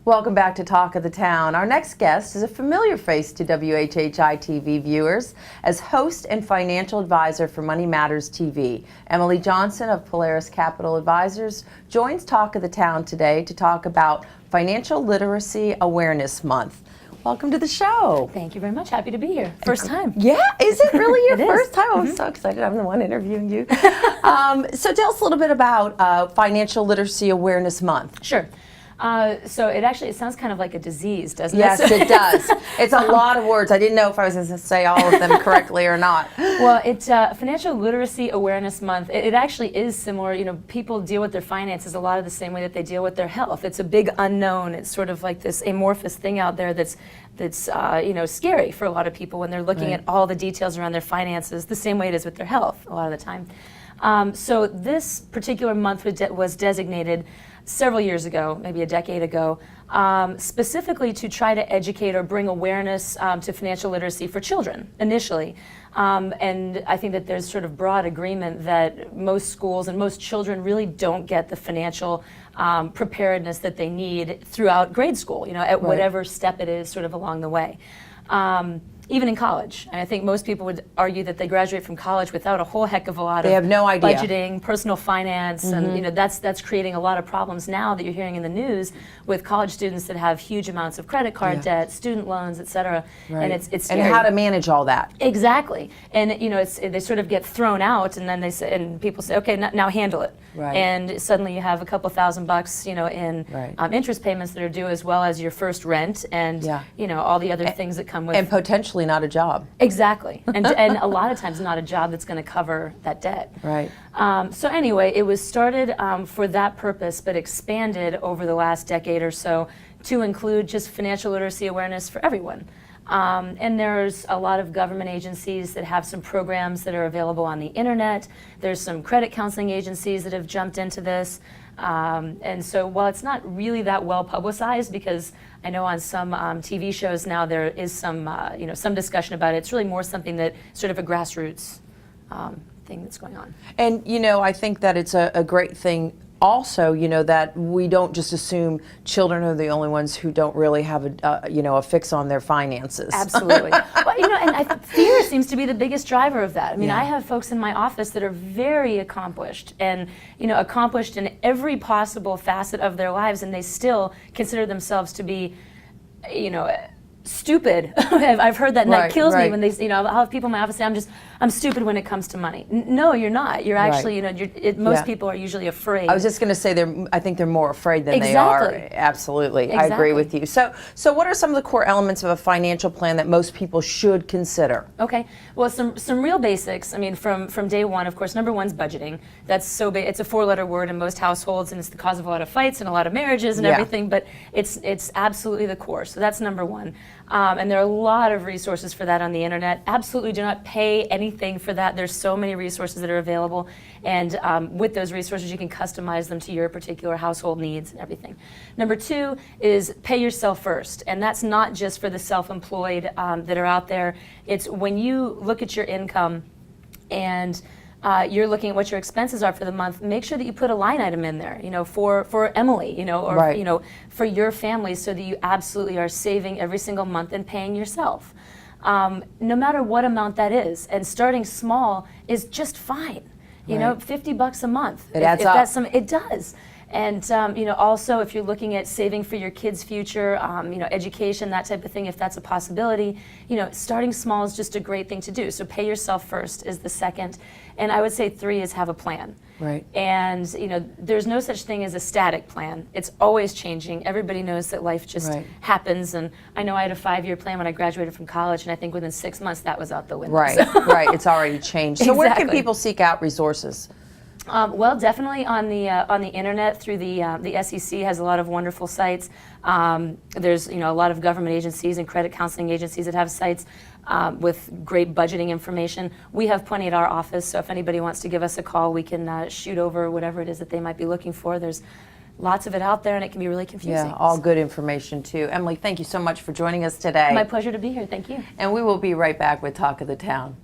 Welcome back to Talk of the Town. Our next guest is a familiar face to WHHI-TV viewers as host and financial advisor for Money Matters TV. Emily Johnson of Polaris Capital Advisors joins Talk of the Town today to talk about Financial Literacy Awareness Month. Welcome to the show. Thank you very much. Happy to be here. First time. Yeah, is it really your It first is. time? I'm so excited. I'm the one interviewing you. So tell us a little bit about Financial Literacy Awareness Month. Sure. So it sounds kind of like a disease, doesn't it? Yes, it does. It's a lot of words. I didn't know if I was going to say all of them correctly or not. Well, it's Financial Literacy Awareness Month. It actually is similar. You know, people deal with their finances a lot of the same way that they deal with their health. It's a big unknown. It's sort of like this amorphous thing out there that's scary for a lot of people when they're looking at all the details around their finances, the same way it is with their health a lot of the time. So this particular month was designated several years ago, maybe a decade ago, specifically to try to educate or bring awareness to financial literacy for children initially. And I think that there's sort of broad agreement that most schools and most children really don't get the financial preparedness that they need throughout grade school, you know, at whatever step it is sort of along the way. Even in college. And I think most people would argue that they graduate from college without a whole heck of a lot of have no idea. Budgeting, personal finance, and you know that's creating a lot of problems now that you're hearing in the news with college students that have huge amounts of credit card debt, student loans, et cetera. And it's scary. And how to manage all that. Exactly. And you know, they sort of get thrown out, and then they say, and people say, okay, now handle it. Right. And suddenly you have a couple $1,000, you know, in interest payments that are due, as well as your first rent, and you know, all the other things that come with. And potentially not a job. Exactly. And a lot of times not a job that's going to cover that debt. Right. So anyway, it was started for that purpose, but expanded over the last decade or so to include just financial literacy awareness for everyone. And there's a lot of government agencies that have some programs that are available on the internet. There's some credit counseling agencies that have jumped into this. And so while it's not really that well publicized, because I know on some TV shows now there is some some discussion about it, it's really more something that sort of a grassroots thing that's going on. And you know, I think that it's a great thing also, you know, that we don't just assume children are the only ones who don't really have a fix on their finances. Absolutely. Well, you know, and fear seems to be the biggest driver of that. I mean, I have folks in my office that are very accomplished and, you know, accomplished in every possible facet of their lives, and they still consider themselves to be, you know, stupid. I've heard that, and that kills me when they, you know, I'll have people in my office say, I'm stupid when it comes to money. No, you're not. You're actually, you know, most people are usually afraid. I was just going to say, I think they're more afraid than they are. Absolutely. I agree with you. So what are some of the core elements of a financial plan that most people should consider? Okay. Well, some real basics. I mean, from day one, of course, number one's budgeting. That's it's a 4-letter word in most households, and it's the cause of a lot of fights and a lot of marriages and everything, but it's absolutely the core. So that's number one. And there are a lot of resources for that on the internet. Absolutely do not pay anything for that. There's so many resources that are available, and with those resources you can customize them to your particular household needs and everything. Number two is pay yourself first, and that's not just for the self-employed that are out there. It's when you look at your income and you're looking at what your expenses are for the month, make sure that you put a line item in there, you know, for Emily, you know, or you know, for your family, so that you absolutely are saving every single month and paying yourself. No matter what amount that is, and starting small is just fine. You know, $50 a month. It adds up. It does. And you know, also if you're looking at saving for your kids' future, you know, education, that type of thing, if that's a possibility, you know, starting small is just a great thing to do. So pay yourself first is the second, and I would say 3 is have a plan. Right. And you know, there's no such thing as a static plan. It's always changing. Everybody knows that life just happens, and I know I had a 5-year plan when I graduated from college, and I think within 6 months that was out the window. Right. Right. It's already changed. So where can people seek out resources? Well, definitely on the internet through the SEC has a lot of wonderful sites. There's a lot of government agencies and credit counseling agencies that have sites with great budgeting information. We have plenty at our office, so if anybody wants to give us a call, we can shoot over whatever it is that they might be looking for. There's lots of it out there, and it can be really confusing. Yeah, all good information too. Emily, thank you so much for joining us today. My pleasure to be here. Thank you. And we will be right back with Talk of the Town.